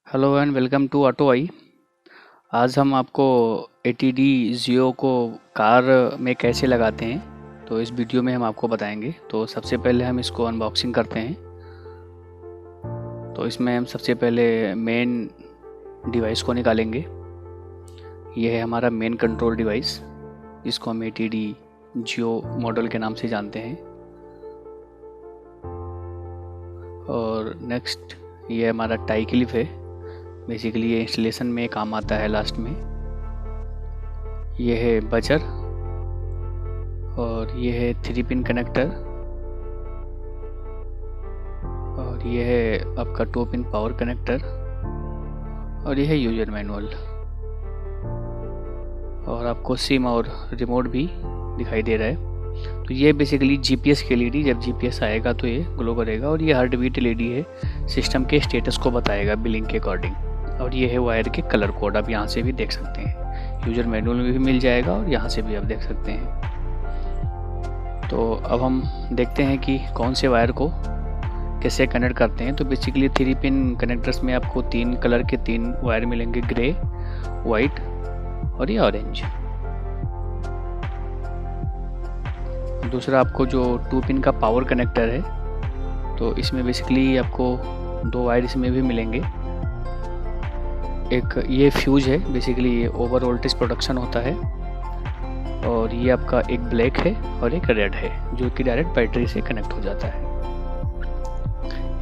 Hello and welcome to auto I. आज हम आपको ATD जियो को कार में कैसे लगाते हैं तो इस वीडियो में हम आपको बताएंगे। तो सबसे पहले हम इसको अनबॉक्सिंग करते हैं। तो इसमें हम सबसे पहले मेन डिवाइस को निकालेंगे। यह है हमारा मेन कंट्रोल डिवाइस, इसको हम ATD जियो मॉडल के नाम से जानते हैं। और नेक्स्ट ये हमारा टाई क्लिप है। बेसिकली ये इंस्टॉलेशन में काम आता है लास्ट में। ये है बजर और ये है 3 पिन कनेक्टर और ये है आपका 2 पिन पावर कनेक्टर और ये है यूजर मैनुअल। और आपको सिम और रिमोट भी दिखाई दे रहा है। तो ये बेसिकली GPS की LED, जब GPS आएगा तो ये ग्लो करेगा। और ये हार्ट बीट LED है, सिस्टम के स्टेटस को बताएगा बिलिंग के अकॉर्डिंग। और ये है वायर के कलर कोड, आप यहाँ से भी देख सकते हैं। यूजर मैनुअल में भी मिल जाएगा और यहाँ से भी आप देख सकते हैं। तो अब हम देखते हैं कि कौन से वायर को कैसे कनेक्ट करते हैं। तो बेसिकली 3 पिन कनेक्टर्स में आपको 3 कलर के 3 वायर मिलेंगे, ग्रे, वाइट और ये ऑरेंज। दूसरा आपको जो 2 पिन का पावर कनेक्टर है, तो इसमें बेसिकली आपको 2 वायर इसमें भी मिलेंगे। एक ये फ्यूज है, बेसिकली ये ओवर वोल्टेज प्रोडक्शन होता है। और ये आपका एक ब्लैक है और एक रेड है जो कि डायरेक्ट बैटरी से कनेक्ट हो जाता है।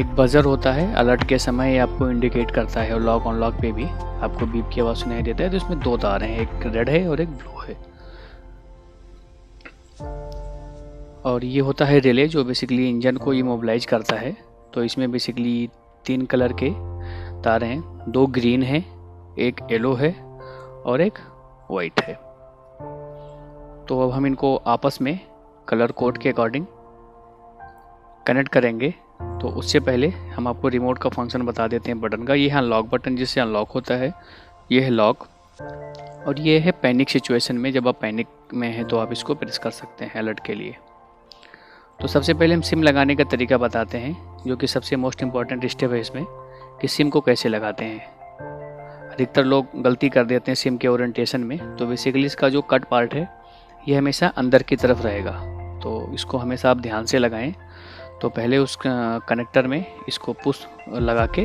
एक बजर होता है, अलर्ट के समय ये आपको इंडिकेट करता है। और लॉक अनलॉक पे भी आपको बीप की आवाज़ सुनाई देता है। तो इसमें 2 तार हैं, एक रेड है और एक ब्लू है। और ये होता है रिले, जो बेसिकली इंजन को इमोबिलाइज करता है। तो इसमें बेसिकली 3 कलर के तार हैं, 2 ग्रीन हैं, एक येलो है और एक वाइट है। तो अब हम इनको आपस में कलर कोड के अकॉर्डिंग कनेक्ट करेंगे। तो उससे पहले हम आपको रिमोट का फंक्शन बता देते हैं बटन का। ये है अनलॉक बटन, जिससे अनलॉक होता है। ये है लॉक और ये है पैनिक सिचुएशन में, जब आप पैनिक में हैं तो आप इसको प्रेस कर सकते हैं अलर्ट के लिए। तो सबसे पहले हम सिम लगाने का तरीका बताते हैं, जो कि सबसे मोस्ट इम्पॉर्टेंट स्टेप है इसमें, कि सिम को कैसे लगाते हैं। अधिकतर लोग गलती कर देते हैं सिम के ओरिएंटेशन में। तो बेसिकली इसका जो कट पार्ट है ये हमेशा अंदर की तरफ रहेगा। तो इसको हमेशा आप ध्यान से लगाएं। तो पहले उस कनेक्टर में इसको पुश लगा के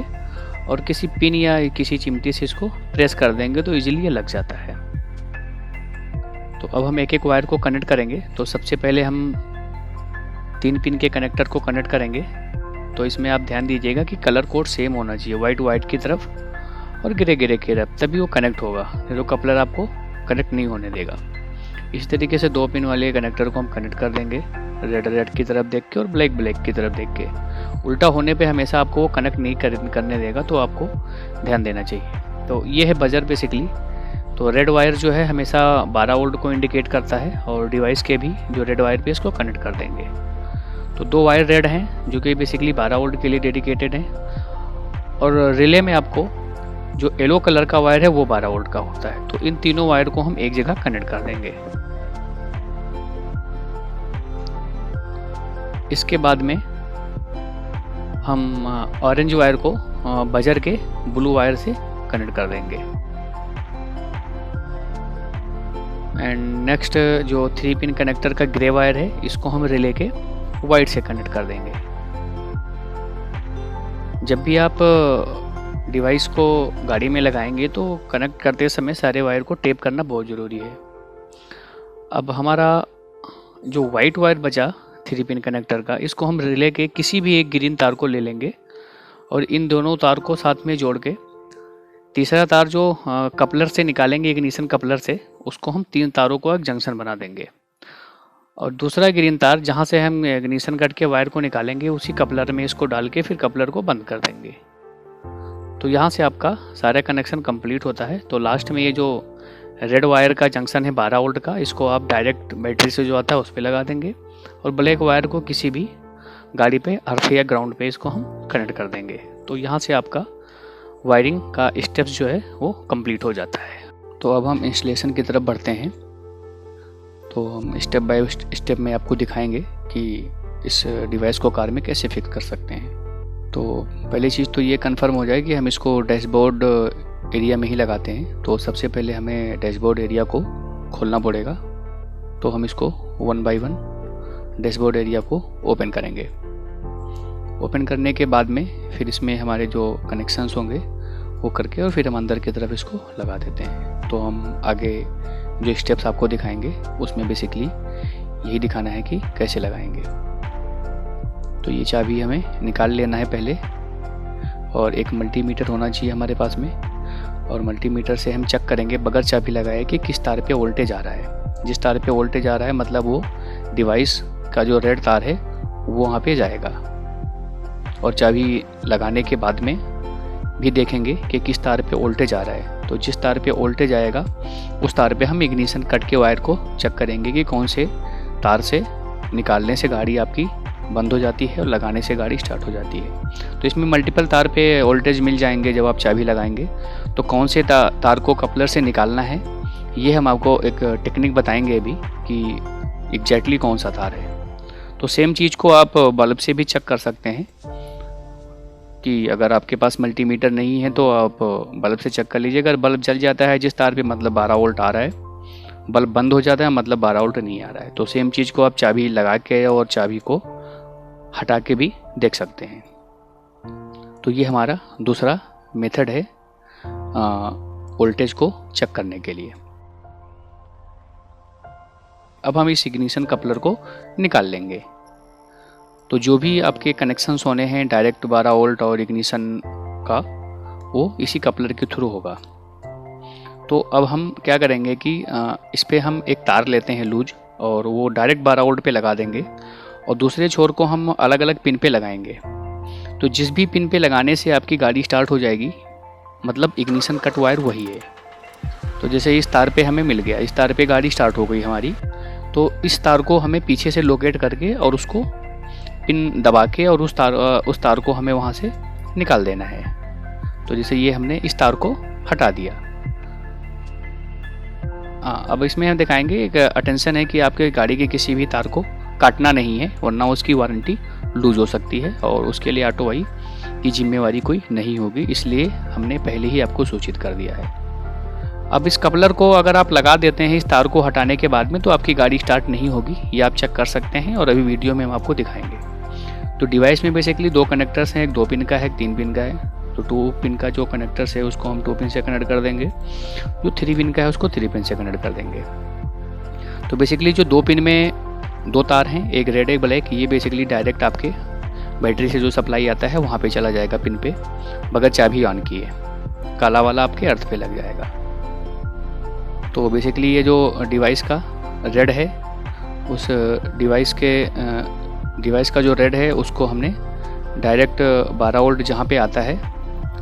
और किसी पिन या किसी चिमटी से इसको प्रेस कर देंगे तो इजीली ये लग जाता है। तो अब हम एक एक वायर को कनेक्ट करेंगे। तो सबसे पहले हम 3 पिन के कनेक्टर को कनेक्ट करेंगे। तो इसमें आप ध्यान दीजिएगा कि कलर कोड सेम होना चाहिए, वाइट वाइट की तरफ और ग्रे ग्रे की तरफ, तभी वो कनेक्ट होगा। तो कपलर आपको कनेक्ट नहीं होने देगा। इस तरीके से 2 पिन वाले कनेक्टर को हम कनेक्ट कर देंगे, रेड रेड की तरफ देख के और ब्लैक ब्लैक की तरफ देख के। उल्टा होने पे हमेशा आपको वो कनेक्ट नहीं करने देगा, तो आपको ध्यान देना चाहिए। तो ये है बजर बेसिकली। तो रेड वायर जो है हमेशा 12 वोल्ट को इंडिकेट करता है और डिवाइस के भी जो रेड वायर पे इसको कनेक्ट कर देंगे। तो 2 वायर रेड हैं जो कि बेसिकली 12 वोल्ट के लिए डेडिकेटेड हैं। और रिले में आपको जो येलो कलर का वायर है वो 12 वोल्ट का होता है। तो इन तीनों वायर को हम एक जगह कनेक्ट कर देंगे। इसके बाद में हम ऑरेंज वायर को बजर के ब्लू वायर से कनेक्ट कर देंगे। एंड नेक्स्ट जो 3 पिन कनेक्टर का ग्रे वायर है, इसको हम रिले के वाइट से कनेक्ट कर देंगे। जब भी आप डिवाइस को गाड़ी में लगाएंगे तो कनेक्ट करते समय सारे वायर को टेप करना बहुत ज़रूरी है। अब हमारा जो वाइट वायर बचा 3 पिन कनेक्टर का, इसको हम रिले के किसी भी एक ग्रीन तार को ले लेंगे और इन दोनों तार को साथ में जोड़ के तीसरा तार जो कपलर से निकालेंगे, इग्निशन कपलर से, उसको हम 3 तारों को एक जंक्शन बना देंगे। और दूसरा ग्रीन तार जहाँ से हम इग्निशन कट के वायर को निकालेंगे, उसी कपलर में इसको डाल के फिर कपलर को बंद कर देंगे। तो यहाँ से आपका सारा कनेक्शन कंप्लीट होता है। तो लास्ट में ये जो रेड वायर का जंक्शन है 12 वोल्ट का, इसको आप डायरेक्ट बैटरी से जो आता है उस पर लगा देंगे। और ब्लैक वायर को किसी भी गाड़ी पे अर्थ या ग्राउंड पे इसको हम कनेक्ट कर देंगे। तो यहाँ से आपका वायरिंग का स्टेप्स जो है वो कंप्लीट हो जाता है। तो अब हम इंस्टॉलेशन की तरफ बढ़ते हैं। तो हम स्टेप बाय स्टेप में आपको दिखाएंगे कि इस डिवाइस को कार में कैसे फिक्स कर सकते हैं। तो तो पहली चीज़ तो ये कंफर्म हो जाए कि हम इसको डैशबोर्ड एरिया में ही लगाते हैं। तो सबसे पहले हमें डैशबोर्ड एरिया को खोलना पड़ेगा। तो हम इसको 1 बाय 1 डैशबोर्ड एरिया को ओपन करेंगे। ओपन करने के बाद में फिर इसमें हमारे जो कनेक्शंस होंगे वो करके और फिर हम अंदर की तरफ इसको लगा देते हैं। तो हम आगे जो स्टेप्स आपको दिखाएंगे उसमें बेसिकली यही दिखाना है कि कैसे लगाएंगे। तो ये चाबी हमें निकाल लेना है पहले, और एक मल्टीमीटर होना चाहिए हमारे पास में, और मल्टीमीटर से हम चेक करेंगे बगैर चाबी लगाए कि किस तार पे वोल्टेज आ रहा है। जिस तार पे वोल्टेज आ रहा है मतलब वो डिवाइस का जो रेड तार है वो वहाँ पे जाएगा। और चाबी लगाने के बाद में भी देखेंगे कि किस तार पे वोल्टेज आ रहा है। तो जिस तार पे वोल्टेज आएगा उस तार पे हम इग्निशन कट के वायर को चेक करेंगे कि कौन से तार से निकालने से गाड़ी आपकी बंद हो जाती है और लगाने से गाड़ी स्टार्ट हो जाती है। तो इसमें मल्टीपल तार पे वोल्टेज मिल जाएंगे जब आप चाबी लगाएंगे। तो कौन से तार को कपलर से निकालना है ये हम आपको एक टेक्निक बताएंगे अभी कि एग्जैक्टली कौन सा तार है। तो सेम चीज़ को आप बल्ब से भी चेक कर सकते हैं कि अगर आपके पास मल्टीमीटर नहीं है तो आप बल्ब से चेक कर लीजिए। अगर बल्ब जल जाता है जिस तार पे मतलब 12 वोल्ट आ रहा है, बल्ब बंद हो जाता है मतलब 12 वोल्ट नहीं आ रहा है। तो सेम चीज़ को आप चाबी लगा के और चाबी को हटा के भी देख सकते हैं। तो ये हमारा दूसरा मेथड है वोल्टेज को चेक करने के लिए। अब हम इस इग्निशन कपलर को निकाल लेंगे। तो जो भी आपके कनेक्शंस होने हैं डायरेक्ट 12 वोल्ट और इग्निशन का, वो इसी कपलर के थ्रू होगा। तो अब हम क्या करेंगे कि इस पर हम एक तार लेते हैं लूज, और वो डायरेक्ट 12 वोल्ट पे लगा देंगे, और दूसरे छोर को हम अलग अलग पिन पे लगाएंगे। तो जिस भी पिन पे लगाने से आपकी गाड़ी स्टार्ट हो जाएगी मतलब इग्निशन कट वायर वही है। तो जैसे इस तार पे हमें मिल गया, इस तार पे गाड़ी स्टार्ट हो गई हमारी। तो इस तार को हमें पीछे से लोकेट करके और उसको पिन दबा के और उस तार को हमें वहाँ से निकाल देना है। तो जैसे ये हमने इस तार को हटा दिया। अब इसमें हम दिखाएंगे एक अटेंशन है कि आपके गाड़ी के किसी भी तार को काटना नहीं है, वरना उसकी वारंटी लूज हो सकती है और उसके लिए ऑटो भाई की जिम्मेवारी कोई नहीं होगी, इसलिए हमने पहले ही आपको सूचित कर दिया है। अब इस कपलर को अगर आप लगा देते हैं इस तार को हटाने के बाद में तो आपकी गाड़ी स्टार्ट नहीं होगी, ये आप चेक कर सकते हैं और अभी वीडियो में हम आपको दिखाएंगे। तो डिवाइस में बेसिकली 2 कनेक्टर्स हैं, एक 2 पिन का है, एक 3 पिन का है। तो 2 पिन का जो कनेक्टर्स है उसको हम 2 पिन से कनेक्ट कर देंगे, जो 3 पिन का है उसको 3 पिन से कनेक्ट कर देंगे। तो बेसिकली जो 2 पिन में 2 तार हैं, एक रेड एक ब्लैक, ये बेसिकली डायरेक्ट आपके बैटरी से जो सप्लाई आता है वहाँ पे चला जाएगा पिन पे, बगैर चाबी ऑन किए। काला वाला आपके अर्थ पे लग जाएगा। तो बेसिकली ये जो डिवाइस का रेड है, उस डिवाइस का जो रेड है उसको हमने डायरेक्ट 12 वोल्ट जहाँ पे आता है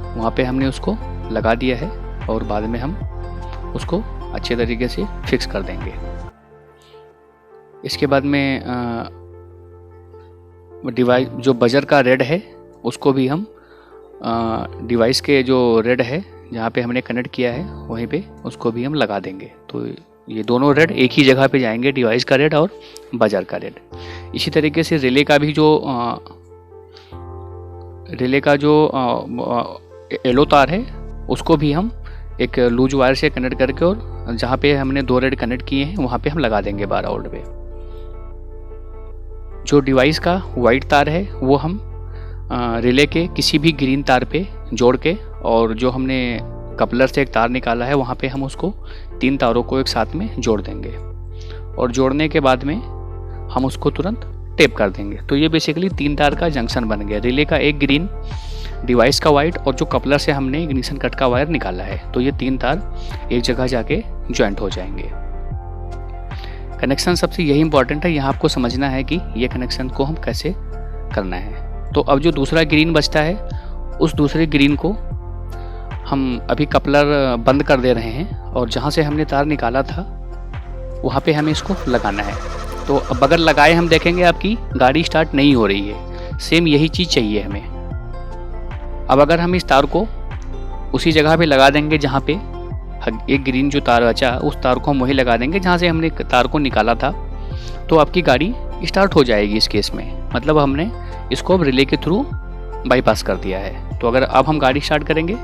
वहाँ पे हमने उसको लगा दिया है, और बाद में हम उसको अच्छे तरीके से फिक्स कर देंगे। इसके बाद में डिवाइस जो बजर का रेड है उसको भी हम डिवाइस के जो रेड है जहाँ पे हमने कनेक्ट किया है वहीं पे उसको भी हम लगा देंगे। तो ये दोनों रेड एक ही जगह पे जाएंगे, डिवाइस का रेड और बजर का रेड। इसी तरीके से रिले का जो येलो तार है उसको भी हम एक लूज वायर से कनेक्ट करके और जहाँ पे हमने 2 रेड कनेक्ट किए हैं वहाँ पे हम लगा देंगे 12 वोल्ट पे। जो डिवाइस का वाइट तार है वो हम रिले के किसी भी ग्रीन तार पे जोड़ के, और जो हमने कपलर से एक तार निकाला है वहाँ पे हम उसको 3 तारों को एक साथ में जोड़ देंगे, और जोड़ने के बाद में हम उसको तुरंत टेप कर देंगे। तो ये बेसिकली 3 तार का जंक्शन बन गया, रिले का एक ग्रीन, डिवाइस का वाइट और जो कपलर से हमने इग्निशन कट का वायर निकाला है। तो ये 3 तार एक जगह जाके ज्वाइंट हो जाएंगे। कनेक्शन सबसे यही इंपॉर्टेंट है, यहाँ आपको समझना है कि ये कनेक्शन को हम कैसे करना है। तो अब जो दूसरा ग्रीन बचता है उस दूसरे ग्रीन को हम अभी कपलर बंद कर दे रहे हैं, और जहाँ से हमने तार निकाला था वहाँ पे हमें इसको लगाना है। तो अब अगर लगाए हम देखेंगे आपकी गाड़ी स्टार्ट नहीं हो रही है, सेम यही चीज़ चाहिए हमें। अब अगर हम इस तार को उसी जगह पे लगा देंगे जहाँ पे एक ग्रीन जो तार बचा उस तार को हम वही लगा देंगे जहाँ से हमने तार को निकाला था, तो आपकी गाड़ी स्टार्ट हो जाएगी। इस केस में मतलब हमने इसको अब रिले के थ्रू बाईपास कर दिया है। तो अगर अब हम गाड़ी स्टार्ट करेंगे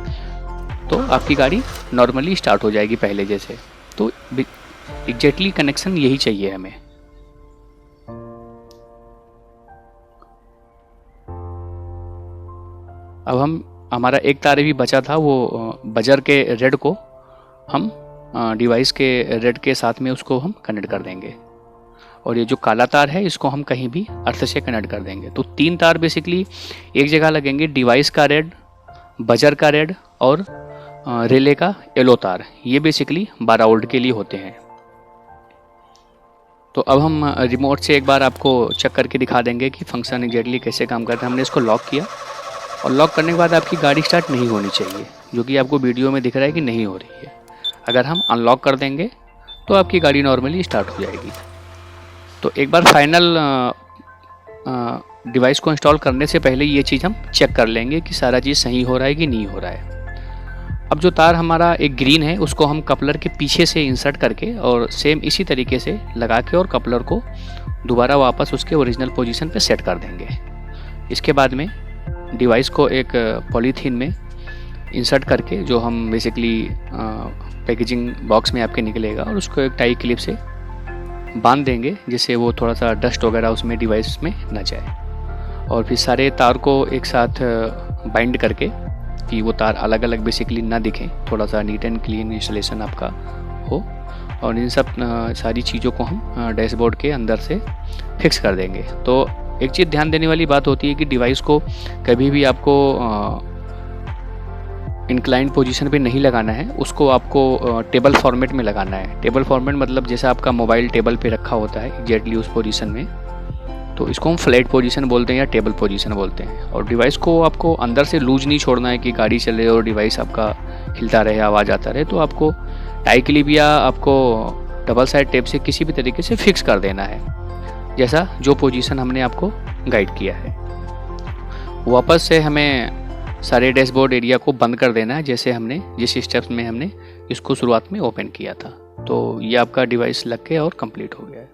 तो आपकी गाड़ी नॉर्मली स्टार्ट हो जाएगी पहले जैसे। तो एग्जैक्टली कनेक्शन यही चाहिए हमें। अब हमारा एक तार भी बचा था, वो बजर के रेड को हम डिवाइस के रेड के साथ में उसको हम कनेक्ट कर देंगे, और ये जो काला तार है इसको हम कहीं भी अर्थ से कनेक्ट कर देंगे। तो 3 तार बेसिकली एक जगह लगेंगे, डिवाइस का रेड, बजर का रेड और रिले का येलो तार। ये बेसिकली 12 वोल्ट के लिए होते हैं। तो अब हम रिमोट से एक बार आपको चेक करके दिखा देंगे कि फंक्शन एग्जैक्टली कैसे काम करता है। हमने इसको लॉक किया और लॉक करने के बाद आपकी गाड़ी स्टार्ट नहीं होनी चाहिए, जो कि आपको वीडियो में दिख रहा है कि नहीं हो रही है। अगर हम अनलॉक कर देंगे तो आपकी गाड़ी नॉर्मली स्टार्ट हो जाएगी। तो एक बार फाइनल डिवाइस को इंस्टॉल करने से पहले ये चीज़ हम चेक कर लेंगे कि सारा चीज़ सही हो रहा है कि नहीं हो रहा है। अब जो तार हमारा एक ग्रीन है उसको हम कपलर के पीछे से इंसर्ट करके और सेम इसी तरीके से लगा के और कपलर को दोबारा वापस उसके ओरिजिनल पोजीशन पे सेट कर देंगे। इसके बाद में डिवाइस को एक पॉलीथीन में इंसर्ट करके, जो हम बेसिकली पैकेजिंग बॉक्स में आपके निकलेगा, और उसको एक टाई क्लिप से बांध देंगे जिससे वो थोड़ा सा डस्ट वगैरह उसमें डिवाइस में न जाए। और फिर सारे तार को एक साथ बाइंड करके कि वो तार अलग अलग बेसिकली ना दिखें, थोड़ा सा नीट एंड क्लीन इंस्टॉलेशन आपका हो। और इन सब सारी चीज़ों को हम डैशबोर्ड के अंदर से फिक्स कर देंगे। तो एक चीज़ ध्यान देने वाली बात होती है कि डिवाइस को कभी भी आपको इंक्लाइंड पोजीशन पे नहीं लगाना है, उसको आपको टेबल फॉर्मेट में लगाना है। टेबल फॉर्मेट मतलब जैसा आपका मोबाइल टेबल पे रखा होता है एग्जैक्टली उस पोजीशन में, तो इसको हम फ्लैट पोजीशन बोलते हैं या टेबल पोजीशन बोलते हैं। और डिवाइस को आपको अंदर से लूज नहीं छोड़ना है कि गाड़ी चले और डिवाइस आपका हिलता रहे, आवाज़ आता रहे। तो आपको टाई क्लिप या आपको डबल साइड टेप से किसी भी तरीके से फिक्स कर देना है, जैसा जो पोजीशन हमने आपको गाइड किया है। वापस से हमें सारे डैशबोर्ड एरिया को बंद कर देना है, जैसे हमने जिस स्टेप्स में हमने इसको शुरुआत में ओपन किया था। तो ये आपका डिवाइस लग के और कंप्लीट हो गया है।